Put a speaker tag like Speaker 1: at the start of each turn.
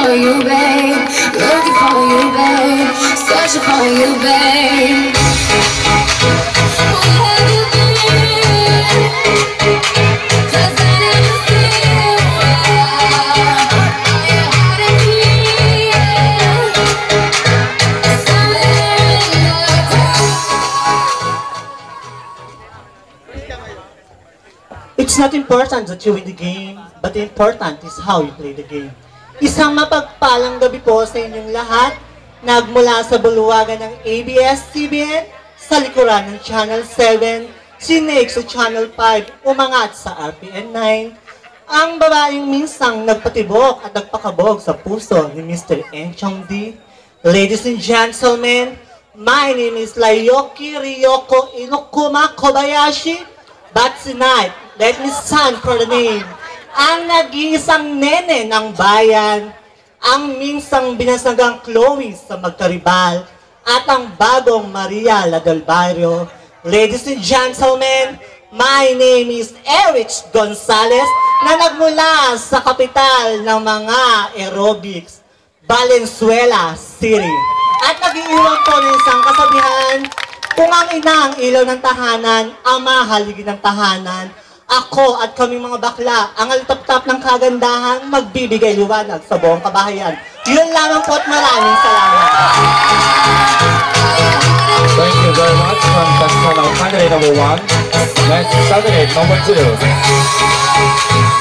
Speaker 1: for you, babe. Looking for you, babe. Searching for you, babe. Where have you been? 'Cause I never see you. Are you hiding here? Somewhere in the dark.
Speaker 2: It's not important that you win the game, but the important is how you play the game. Isang mapagpalang gabi po sa inyong lahat, nagmula sa bulwagan ng ABS-CBN, sa likuran ng Channel 7, sinig sa Channel 5, umangat sa RPN 9, ang babaeng minsang nagpatibok at nagpakabog sa puso ni Mr. Enchong D. Ladies and gentlemen, my name is Layoki Ryoko Inokuma Kobayashi, but tonight, let me stand for the name. Ang nag-iisang nene ng bayan, ang minsang binasagang Chloe sa Magkaribal, at ang bagong Maria La del Barrio. Ladies and gentlemen, my name is Erich Gonzalez, na nagmula sa kapital ng mga aerobics, Valenzuela City. At nag-iiwan po ng isang kasabihan, kung ang ina ang ilaw ng tahanan, ama haligi ng tahanan, ako at kaming mga bakla, ang alitap-tap ng kagandahan, magbibigay liwanag sa buong kabahayan. Yun lamang po at maraming salamat.
Speaker 3: Thank you very much from candidate number 1. Next candidate number 2.